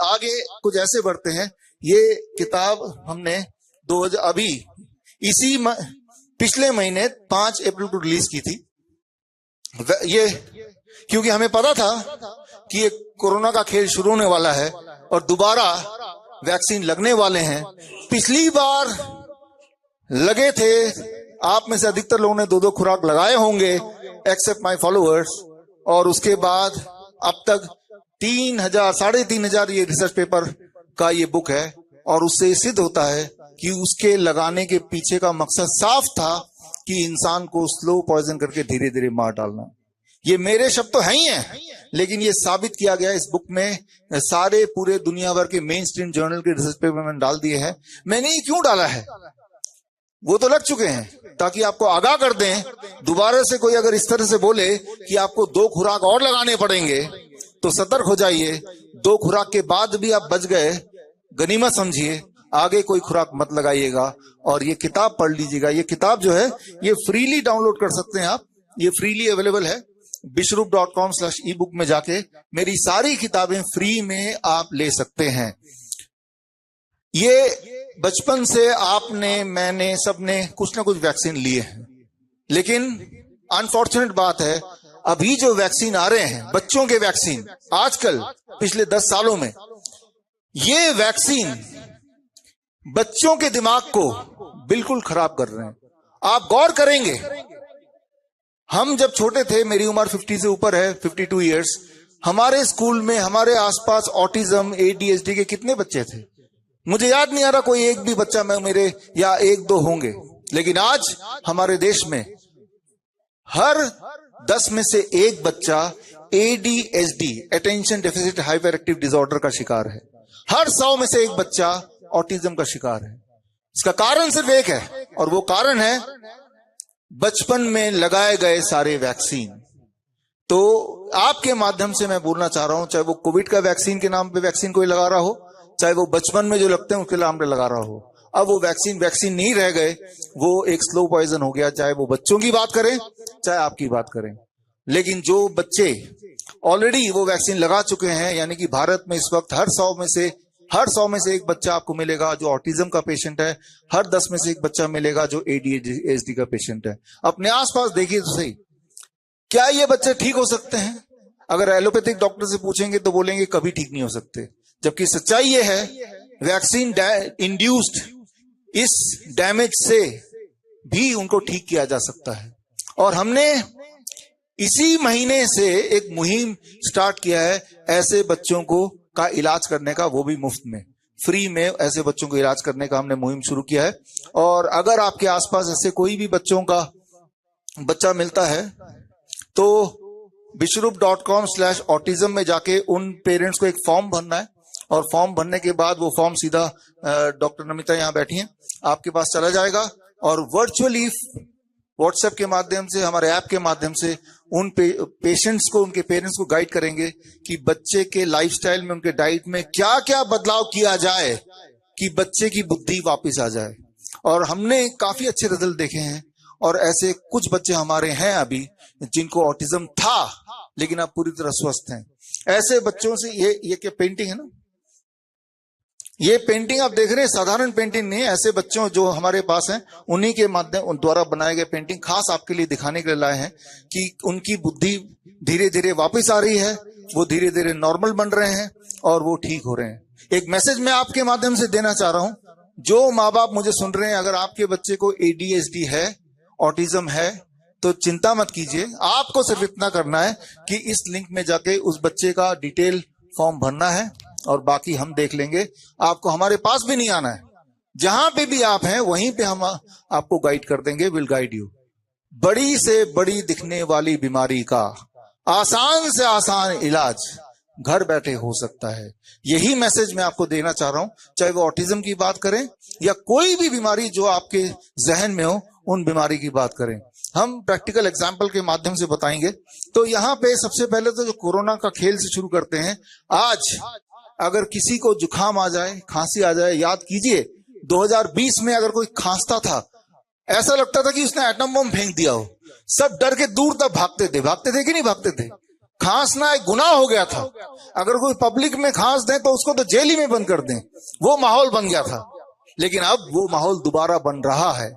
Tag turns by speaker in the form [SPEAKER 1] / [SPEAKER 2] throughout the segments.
[SPEAKER 1] आगे कुछ ऐसे बढ़ते हैं। ये किताब हमने अभी इसी पिछले महीने 5 अप्रैल को रिलीज की थी। ये क्योंकि हमें पता था कि ये कोरोना का खेल शुरू होने वाला है और दोबारा वैक्सीन लगने वाले हैं। पिछली बार लगे थे, आप में से अधिकतर लोगों ने 2-2 खुराक लगाए होंगे एक्सेप्ट माय फॉलोअर्स, और उसके बाद अब तक 3,000-3,500 ये रिसर्च पेपर का ये बुक है, और उससे सिद्ध होता है कि उसके लगाने के पीछे का मकसद साफ था कि इंसान को स्लो पॉइजन करके धीरे धीरे मार डालना। ये मेरे शब्द तो है ही हैं, लेकिन ये साबित किया गया इस बुक में, सारे पूरे दुनिया भर के मेन स्ट्रीम जर्नल के रिसर्च पेपर मैंने डाल दिए हैं। मैंने ये क्यों डाला है, वो तो लग चुके हैं, ताकि आपको आगाह कर दें। दोबारा से कोई अगर इस तरह से बोले कि आपको 2 खुराक और लगाने पड़ेंगे तो सतर्क हो जाइए। 2 खुराक के बाद भी आप बच गए, गनीमत समझिए, आगे कोई खुराक मत लगाइएगा। और ये किताब पढ़ लीजिएगा। ये किताब जो है ये फ्रीली डाउनलोड कर सकते हैं आप, ये फ्रीली अवेलेबल है। bishrup.com/ebook में जाके मेरी सारी किताबें फ्री में आप ले सकते हैं। ये बचपन से आपने, मैंने, सबने कुछ ना कुछ वैक्सीन लिए हैं, लेकिन अनफॉर्चुनेट बात है अभी जो वैक्सीन आ रहे हैं, बच्चों के वैक्सीन आजकल पिछले 10 सालों में, ये वैक्सीन बच्चों के दिमाग को बिल्कुल खराब कर रहे हैं। आप गौर करेंगे, हम जब छोटे थे, मेरी उम्र 50 से ऊपर है, 52 इयर्स, हमारे स्कूल में हमारे आसपास ऑटिज्म, ADHD के कितने बच्चे थे? मुझे याद नहीं आ रहा कोई एक भी बच्चा में मेरे, या 1-2 होंगे। लेकिन आज हमारे देश में हर 10 में से 1 बच्चा ADHD, attention deficit hyper active disorder का शिकार है। हर 100 में से 1 बच्चा ऑटिज्म का शिकार है। इसका कारण सिर्फ एक है, और वो कारण है बचपन में लगाए गए सारे वैक्सीन। तो आपके माध्यम से मैं बोलना चाह रहा हूं, चाहे वो कोविड का वैक्सीन के नाम पे वैक्सीन कोई लगा रहा हो, चाहे वो बचपन में जो लगते हैं उसके नाम पे लगा रहा हो, अब वो वैक्सीन नहीं रह गए, वो एक स्लो पॉइजन हो गया। चाहे वो बच्चों की बात करें, चाहे आपकी बात करें। लेकिन जो बच्चे ऑलरेडी वो वैक्सीन लगा चुके हैं, यानी कि भारत में इस वक्त हर 100 में से 1 बच्चा आपको मिलेगा जो ऑटिज्म का पेशेंट है, हर 10 में से 1 बच्चा मिलेगा जो ADHD का पेशेंट है। अपने आसपास देखिए तो सही, क्या ये बच्चे ठीक हो सकते हैं? अगर एलोपैथिक डॉक्टर से पूछेंगे तो बोलेंगे कभी ठीक नहीं हो सकते, जबकि सच्चाई ये है वैक्सीन इंड्यूस्ड इस डैमेज से भी उनको ठीक किया जा सकता है। और हमने इसी महीने से एक मुहिम स्टार्ट किया है ऐसे बच्चों को का इलाज करने का, वो भी मुफ्त में, फ्री में ऐसे बच्चों को इलाज करने का हमने मुहिम शुरू किया है। और अगर आपके आसपास ऐसे कोई भी बच्चों का बच्चा मिलता है तो bishrup.com/autism में जाके उन पेरेंट्स को एक फॉर्म भरना है, और फॉर्म भरने के बाद वो फॉर्म सीधा डॉक्टर नमिता यहाँ बैठी हैं आपके पास चला जाएगा, और वर्चुअली व्हाट्सएप के माध्यम से, हमारे ऐप के माध्यम से उन पेशेंट्स को, उनके पेरेंट्स को गाइड करेंगे कि बच्चे के लाइफस्टाइल में, उनके डाइट में क्या क्या बदलाव किया जाए कि बच्चे की बुद्धि वापस आ जाए। और हमने काफी अच्छे रिजल्ट देखे हैं, और ऐसे कुछ बच्चे हमारे हैं अभी जिनको ऑटिज्म था लेकिन अब पूरी तरह स्वस्थ हैं। ऐसे बच्चों से ये क्या पेंटिंग है ना, ये पेंटिंग आप देख रहे हैं, साधारण पेंटिंग नहीं है। ऐसे बच्चों जो हमारे पास हैं, उन्हीं के माध्यम द्वारा बनाए गए पेंटिंग खास आपके लिए दिखाने के लिए लाए हैं कि उनकी बुद्धि धीरे धीरे वापस आ रही है, वो धीरे धीरे नॉर्मल बन रहे हैं और वो ठीक हो रहे हैं। एक मैसेज मैं आपके माध्यम से देना चाह रहा हूं, जो माँ बाप मुझे सुन रहे हैं, अगर आपके बच्चे को ADHD है, ऑटिज्म है, तो चिंता मत कीजिए। आपको सिर्फ इतना करना है कि इस लिंक में जाके उस बच्चे का डिटेल फॉर्म भरना है, और बाकी हम देख लेंगे। आपको हमारे पास भी नहीं आना है, जहां पे भी आप हैं वहीं पे हम आपको गाइड कर देंगे, विल गाइड यू। बड़ी से बड़ी दिखने वाली बीमारी का आसान से आसान इलाज घर बैठे हो सकता है। यही मैसेज मैं आपको देना चाह रहा हूं, चाहे वो ऑटिज्म की बात करें या कोई भी बीमारी जो आपके जहन में हो, उन बीमारी की बात करें। हम प्रैक्टिकल एग्जाम्पल के माध्यम से बताएंगे। तो यहाँ पे सबसे पहले तो जो कोरोना का खेल से शुरू करते हैं। आज अगर किसी को जुकाम आ जाए, खांसी आ जाए, याद कीजिए 2020 में अगर कोई खांसता था, ऐसा लगता था कि उसने एटम बम फेंक दिया हो। सब डर के दूर तक भागते थे कि नहीं भागते थे? खांसना एक गुनाह हो गया था। अगर कोई पब्लिक में खांस दे तो उसको तो जेल ही में बंद कर दें, वो माहौल बन गया था। लेकिन अब वो माहौल दोबारा बन रहा है।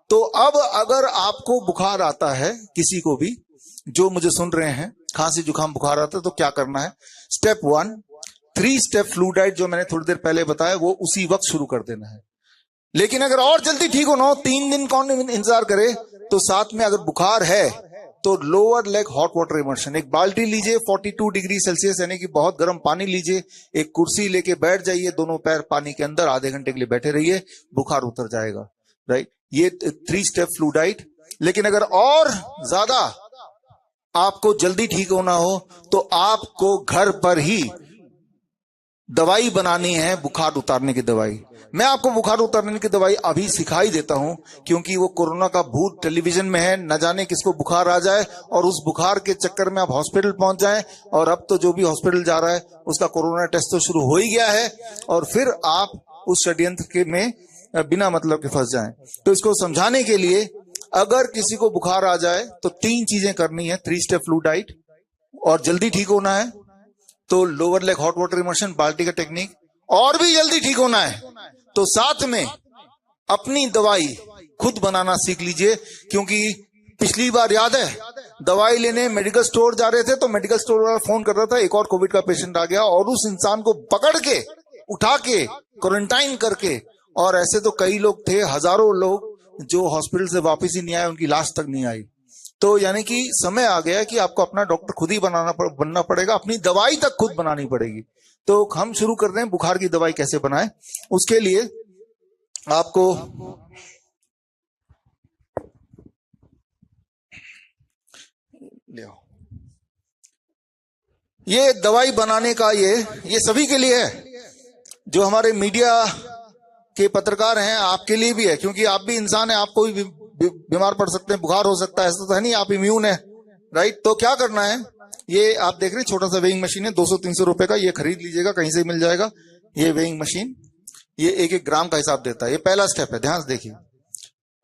[SPEAKER 1] तो अब अगर आपको बुखार आता है, किसी को भी जो मुझे सुन रहे हैं, खांसी जुकाम बुखार आता है, तो क्या करना है? स्टेप 1, 3 स्टेप फ्लू डाइट जो मैंने थोड़ी देर पहले बताया, वो उसी वक्त शुरू कर देना है। लेकिन अगर और जल्दी ठीक होना हो, 3 दिन कौन इंतजार करे, तो साथ में अगर बुखार है तो lower leg hot water immersion, एक बाल्टी लीजिए 42 डिग्री सेल्सियस यानी कि बहुत गर्म पानी लीजिए, एक कुर्सी लेके बैठ जाइए, दोनों पैर पानी के अंदर आधे घंटे के लिए बैठे रहिए, बुखार उतर जाएगा। राइट, ये 3 स्टेप फ्लू डाइट। लेकिन अगर और ज्यादा आपको जल्दी ठीक होना हो तो आपको घर पर ही दवाई बनानी है, बुखार उतारने की दवाई। मैं आपको बुखार उतारने की दवाई अभी सिखाई देता हूं, क्योंकि वो कोरोना का भूत टेलीविजन में है, न जाने किसको बुखार आ जाए और उस बुखार के चक्कर में आप हॉस्पिटल पहुंच जाएं। और अब तो जो भी हॉस्पिटल जा रहा है उसका कोरोना टेस्ट तो शुरू हो ही गया है, और फिर आप उस षड्यंत्र के में बिना मतलब के फंस जाएं। तो इसको समझाने के लिए, अगर किसी को बुखार आ जाए तो 3 चीजें करनी है। 3 स्टेप फ्लू डाइट, और जल्दी ठीक होना है तो lower leg hot water immersion, बाल्टी का टेक्निक, और भी जल्दी ठीक होना है तो साथ में अपनी दवाई खुद बनाना सीख लीजिए। क्योंकि पिछली बार याद है, दवाई लेने मेडिकल स्टोर जा रहे थे तो मेडिकल स्टोर वाला फोन कर रहा था, एक और कोविड का पेशेंट आ गया, और उस इंसान को पकड़ के उठा के क्वारंटाइन करके, और ऐसे तो कई लोग थे, हजारों लोग जो हॉस्पिटल से वापस ही नहीं आए, उनकी लाश तक नहीं आई। तो यानी कि समय आ गया कि आपको अपना डॉक्टर खुद ही बनना पड़ेगा, अपनी दवाई तक खुद बनानी पड़ेगी। तो हम शुरू कर रहे हैं बुखार की दवाई कैसे बनाएं। उसके लिए आपको ले आओ, ये दवाई बनाने का ये सभी के लिए है, जो हमारे मीडिया के पत्रकार हैं, आपके लिए भी है, क्योंकि आप भी इंसान है, आपको भी बीमार पड़ सकते हैं, बुखार हो सकता है, ऐसा तो है नहीं आप इम्यून है। राइट, तो क्या करना है, ये आप देख रहे हैं छोटा सा वेइंग मशीन है, 200-300 रुपए का, ये खरीद लीजिएगा, कहीं से मिल जाएगा। ये वेइंग मशीन, ये 1-1 ग्राम का हिसाब देता है। ये पहला स्टेप है, ध्यान से देखिए।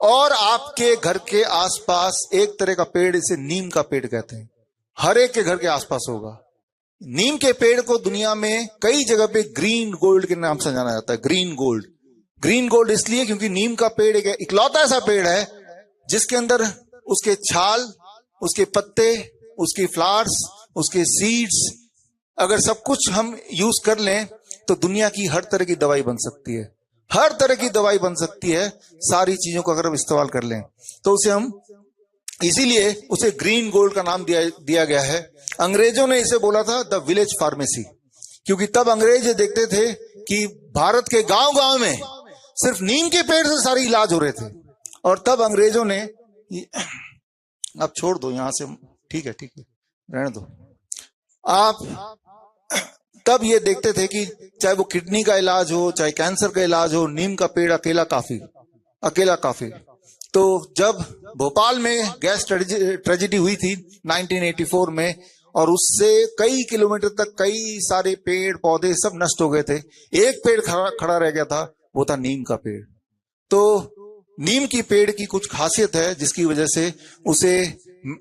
[SPEAKER 1] और आपके घर के आसपास एक तरह का पेड़, इसे नीम का पेड़ कहते हैं, हर एक के घर के आसपास होगा। नीम के पेड़ को दुनिया में कई जगह पे ग्रीन गोल्ड के नाम से जाना जाता है। ग्रीन गोल्ड, ग्रीन गोल्ड इसलिए क्योंकि नीम का पेड़ एक इकलौता ऐसा पेड़ है जिसके अंदर उसके छाल, उसके पत्ते, उसकी फ्लावर्स, उसके सीड्स, अगर सब कुछ हम यूज कर लें तो दुनिया की हर तरह की दवाई बन सकती है। हर तरह की दवाई बन सकती है, सारी चीजों को अगर हम इस्तेमाल कर लें तो उसे हम, इसीलिए उसे ग्रीन गोल्ड का नाम दिया गया है। अंग्रेजों ने इसे बोला था द विलेज फार्मेसी, क्योंकि तब अंग्रेज ये देखते थे कि भारत के गांव गांव में सिर्फ नीम के पेड़ से सारे इलाज हो रहे थे। और तब अंग्रेजों ने, आप छोड़ दो यहां से, ठीक है रहने दो आप, तब ये देखते थे कि चाहे वो किडनी का इलाज हो, चाहे कैंसर का इलाज हो, नीम का पेड़ अकेला काफी। तो जब भोपाल में गैस ट्रेजेडी हुई थी 1984 में, और उससे कई किलोमीटर तक कई सारे पेड़ पौधे सब नष्ट हो गए थे, एक पेड़ खड़ा रह गया था, वो था नीम का पेड़। तो नीम की पेड़ की कुछ खासियत है जिसकी वजह से उसे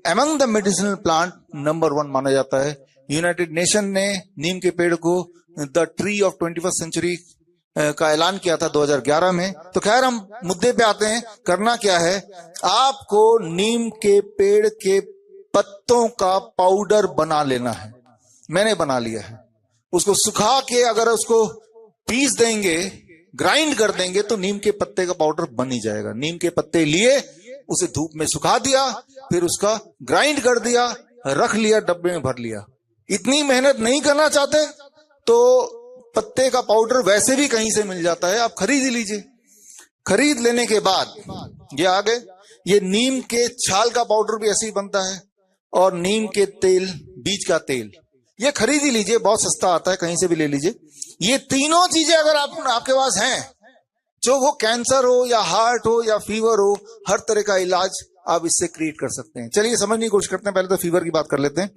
[SPEAKER 1] among the medicinal plant number 1 माना जाता है। यूनाइटेड नेशन ने नीम के पेड़ को the tree of 21st century का ऐलान किया था 2011 में। तो खैर हम मुद्दे पे आते हैं, करना क्या है, आपको नीम के पेड़ के पत्तों का पाउडर बना लेना है। मैंने बना लिया है, उसको सुखा के अगर उसको पीस देंगे, ग्राइंड कर देंगे तो नीम के पत्ते का पाउडर बन ही जाएगा। नीम के पत्ते लिए, उसे धूप में सुखा दिया, फिर उसका ग्राइंड कर दिया, रख लिया, डब्बे में भर लिया। इतनी मेहनत नहीं करना चाहते तो पत्ते का पाउडर वैसे भी कहीं से मिल जाता है, आप खरीद लीजिए। खरीद लेने के बाद ये आ गए, ये नीम के छाल का पाउडर भी ऐसे ही बनता है, और नीम के तेल, बीज का तेल, ये खरीद ही लीजिए, बहुत सस्ता आता है, कहीं से भी ले लीजिए। ये तीनों चीजें अगर आपके पास हैं, जो वो कैंसर हो या हार्ट हो या फीवर हो, हर तरह का इलाज आप इससे क्रिएट कर सकते हैं। चलिए समझने की कोशिश करते हैं, पहले तो फीवर की बात कर लेते हैं।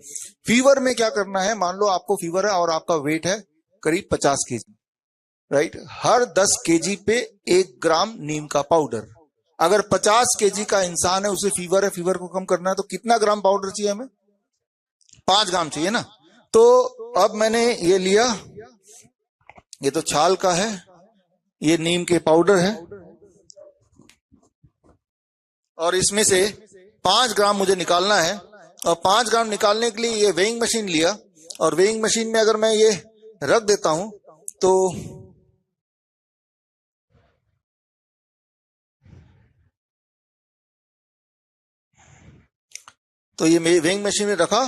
[SPEAKER 1] फीवर में क्या करना है, मान लो आपको फीवर है और आपका वेट है करीब 50 केजी, राइट, हर 10 केजी पे 1 ग्राम नीम का पाउडर। अगर 50 केजी का इंसान है, उसे फीवर है, फीवर को कम करना है, तो कितना ग्राम पाउडर चाहिए हमें? 5 ग्राम चाहिए ना। तो अब मैंने ये लिया, ये तो छाल का है, ये नीम के पाउडर है, और इसमें से 5 ग्राम मुझे निकालना है। और 5 ग्राम निकालने के लिए ये वेइंग मशीन लिया, और वेइंग मशीन में अगर मैं ये रख देता हूं तो ये वेइंग मशीन में रखा,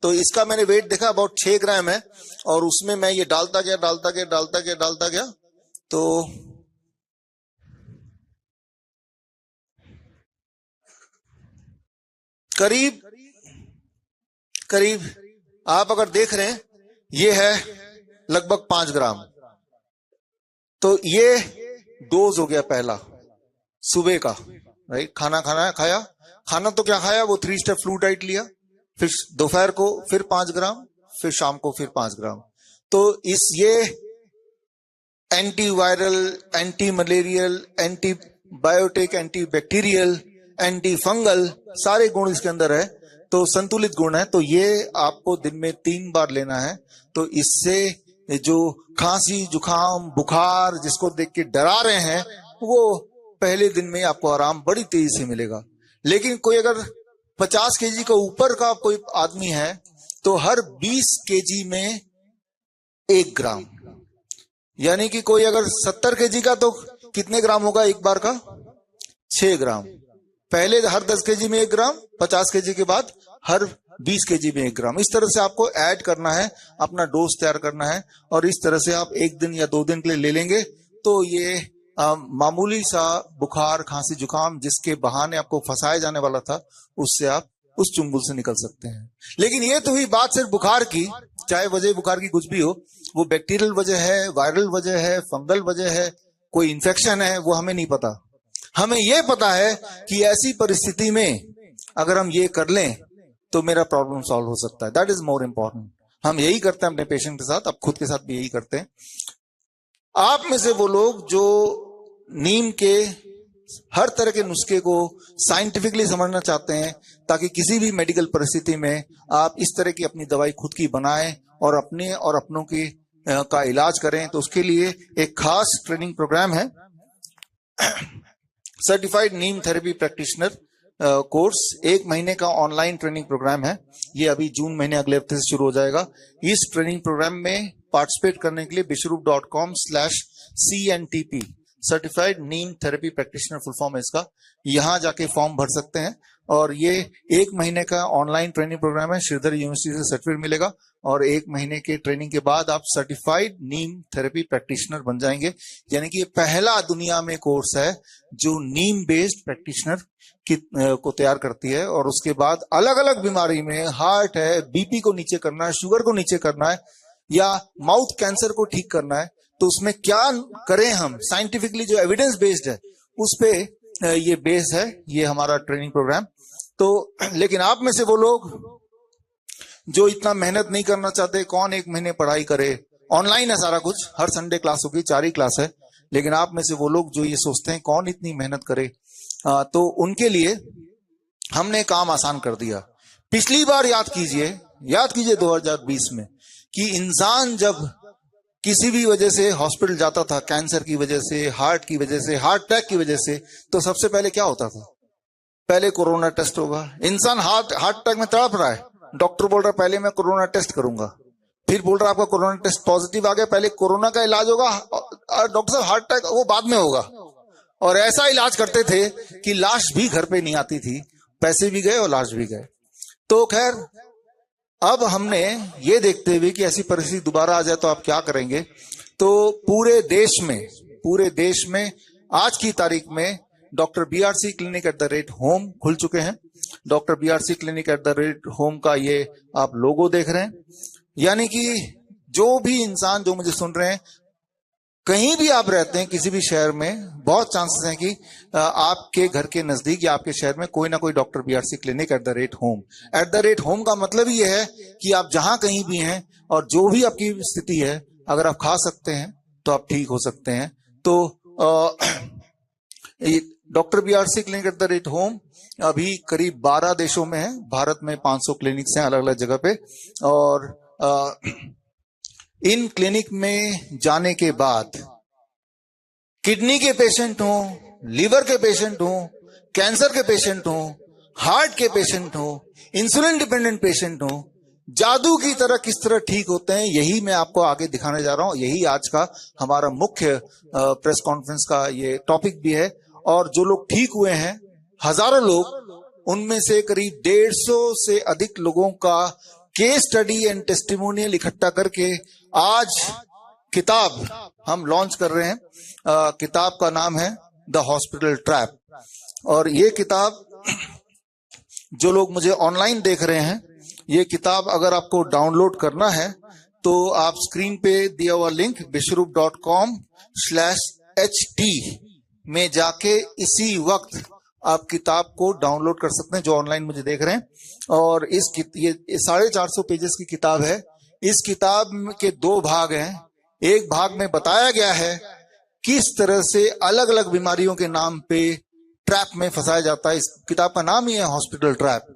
[SPEAKER 1] तो इसका मैंने वेट देखा अबाउट 6 ग्राम है, और उसमें मैं ये डालता गया तो करीब आप अगर देख रहे हैं ये है लगभग 5 ग्राम। तो ये डोज हो गया पहला सुबह का, राइट। खाया, खाना तो क्या खाया, वो 3 स्टेप फ्लू डाइट लिया, फिर दोपहर को फिर 5 ग्राम, फिर शाम को फिर 5 ग्राम। तो ये antiviral, anti malarial, antibiotic, anti bacterial, anti fungal सारे गुण इसके अंदर है, तो संतुलित गुण है। तो ये आपको दिन में 3 बार लेना है। तो इससे जो खांसी, जुकाम, बुखार जिसको देख के डरा रहे हैं, वो पहले दिन में आपको आराम बड़ी तेजी से मिलेगा। लेकिन कोई अगर 50 केजी का ऊपर का कोई आदमी है, तो हर 20 केजी में 1 ग्राम, यानी कि कोई अगर 70 केजी का, तो कितने ग्राम होगा एक बार का? 6 ग्राम। पहले हर 10 केजी में 1 ग्राम, 50 केजी के बाद हर 20 केजी में 1 ग्राम। इस तरह से आपको ऐड करना है, अपना डोज तैयार करना है, और इस तरह से आप 1 दिन या 2 दिन के लिए ले लेंगे तो ये मामूली सा बुखार, खांसी, जुकाम जिसके बहाने आपको फंसाया जाने वाला था, उससे आप उस चुंगल से निकल सकते हैं। लेकिन ये तो हुई बात सिर्फ बुखार की, चाहे वजह बुखार की कुछ भी हो, वो बैक्टीरियल वजह है, वायरल वजह है, फंगल वजह है, कोई इंफेक्शन है, वो हमें नहीं पता। हमें यह पता है कि ऐसी परिस्थिति में अगर हम ये कर लें तो मेरा प्रॉब्लम सॉल्व हो सकता है। That is more important. हम यही करते हैं अपने पेशेंट के साथ, अब खुद के साथ भी यही करते हैं। आप में से वो लोग जो नीम के हर तरह के नुस्खे को साइंटिफिकली समझना चाहते हैं, ताकि किसी भी मेडिकल परिस्थिति में आप इस तरह की अपनी दवाई खुद की बनाएं और अपने और अपनों की का इलाज करें, तो उसके लिए एक खास ट्रेनिंग प्रोग्राम है, सर्टिफाइड नीम थेरेपी प्रैक्टिशनर कोर्स। 1 महीने का ऑनलाइन ट्रेनिंग प्रोग्राम है। ये अभी जून महीने अगले हफ्ते से शुरू हो जाएगा। इस ट्रेनिंग प्रोग्राम में पार्टिसिपेट करने के लिए bishrup.com/CNTP, सर्टिफाइड नीम थेरेपी प्रैक्टिशनर फुल फॉर्म है इसका, यहां जाके फॉर्म भर सकते हैं। और ये 1 महीने का ऑनलाइन ट्रेनिंग प्रोग्राम है, श्रीधर यूनिवर्सिटी से सर्टिफिकेट मिलेगा, और 1 महीने के ट्रेनिंग के बाद आप सर्टिफाइड नीम थेरेपी प्रैक्टिशनर बन जाएंगे। यानी कि ये पहला दुनिया में कोर्स है जो नीम बेस्ड प्रैक्टिशनर को तैयार करती है। और उसके बाद अलग अलग बीमारी में, हार्ट है, बीपी को नीचे करना है, शुगर को नीचे करना है, या माउथ कैंसर को ठीक करना है, तो उसमें क्या करें हम, साइंटिफिकली जो एविडेंस बेस्ड है उस पे ये बेस है, ये हमारा ट्रेनिंग प्रोग्राम। तो लेकिन आप में से वो लोग जो इतना मेहनत नहीं करना चाहते, कौन 1 महीने पढ़ाई करे, ऑनलाइन है सारा कुछ, हर संडे क्लास होगी, 4 ही क्लास है। लेकिन आप में से वो लोग जो ये सोचते हैं कौन इतनी मेहनत करे, तो उनके लिए हमने काम आसान कर दिया। पिछली बार याद कीजिए 2020 में, कि इंसान जब किसी भी वजह से हॉस्पिटल जाता था, कैंसर की वजह से, हार्ट की वजह से, हार्ट अटैक की वजह से, तो सबसे पहले क्या होता था? पहले कोरोना टेस्ट होगा। इंसान हार्ट अटैक में तड़प रहा है, डॉक्टर बोल रहा है पहले मैं कोरोना टेस्ट करूंगा, फिर बोल रहा है आपका कोरोना टेस्ट पॉजिटिव आ गया, पहले कोरोना का इलाज होगा, डॉक्टर साहब हार्ट अटैक वो बाद में होगा। और ऐसा इलाज करते थे कि लाश भी घर पे नहीं आती थी, पैसे भी गए और लाश भी गए। तो खैर, अब हमने ये देखते हुए कि ऐसी परिस्थिति दोबारा आ जाए तो आप क्या करेंगे, तो पूरे देश में आज की तारीख में डॉक्टर BRC क्लिनिक @home खुल चुके हैं। डॉक्टर BRC क्लिनिक @home का ये आप लोगो देख रहे हैं। यानी कि जो भी इंसान जो मुझे सुन रहे हैं, कहीं भी आप रहते हैं, किसी भी शहर में, बहुत चांसेस हैं कि आपके घर के नजदीक या आपके शहर में कोई ना कोई डॉक्टर BRC क्लिनिक @home का मतलब ये है कि आप जहां कहीं भी हैं और जो भी आपकी स्थिति है, अगर आप खा सकते हैं तो आप ठीक हो सकते हैं। तो doctor BRC clinic at the rate home अभी करीब 12 देशों में है। भारत में 500 क्लिनिक्स हैं अलग अलग जगह पे। और इन क्लिनिक में जाने के बाद किडनी के पेशेंट हो, लीवर के पेशेंट हो, कैंसर के पेशेंट हो, हार्ट के पेशेंट हो, इंसुलिन डिपेंडेंट पेशेंट हो, जादू की तरह किस तरह ठीक होते हैं, यही मैं आपको आगे दिखाने जा रहा हूं। यही आज का हमारा मुख्य प्रेस कॉन्फ्रेंस का ये टॉपिक भी है। और जो लोग ठीक हुए हैं, हजारों लोग, उनमें से करीब 150 से अधिक लोगों का केस स्टडी एंड टेस्टिमोनियल इकट्ठा करके आज किताब हम लॉन्च कर रहे हैं। किताब का नाम है द हॉस्पिटल ट्रैप। और ये किताब जो लोग मुझे ऑनलाइन देख रहे हैं, ये किताब अगर आपको डाउनलोड करना है तो आप स्क्रीन पे दिया हुआ लिंक bishrup.com/ht में जाके इसी वक्त आप किताब को डाउनलोड कर सकते हैं, जो ऑनलाइन मुझे देख रहे हैं। और ये 450 पेजेस की किताब है। इस किताब के 2 भाग हैं। एक भाग में बताया गया है किस तरह से अलग अलग बीमारियों के नाम पे ट्रैप में फंसाया जाता है। इस किताब का नाम ही है हॉस्पिटल ट्रैप,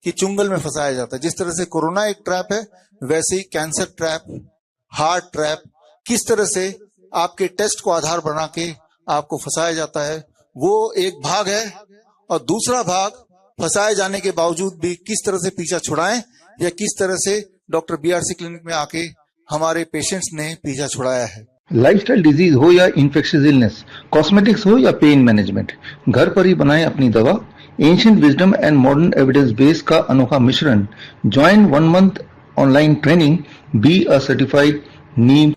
[SPEAKER 1] कि चुंगल में फंसाया जाता है। जिस तरह से कोरोना एक ट्रैप है, वैसे ही कैंसर ट्रैप, हार्ट ट्रैप, किस तरह से आपके टेस्ट को आधार बना के आपको फंसाया जाता है, वो एक भाग है। और दूसरा भाग, फंसाए जाने के बावजूद भी किस तरह से पीछा छुड़ाएं, या किस तरह से डॉक्टर BRC क्लिनिक में आके हमारे पेशेंट्स ने पीछा छुड़ाया है।
[SPEAKER 2] लाइफस्टाइल डिजीज हो या इन्फेक्शियस इलनेस, कॉस्मेटिक्स हो या पेन मैनेजमेंट, घर पर ही बनाएं अपनी दवा। Ancient wisdom and modern evidence base का अनोखा मिश्रण। Join 1 month online training, be a certified Neem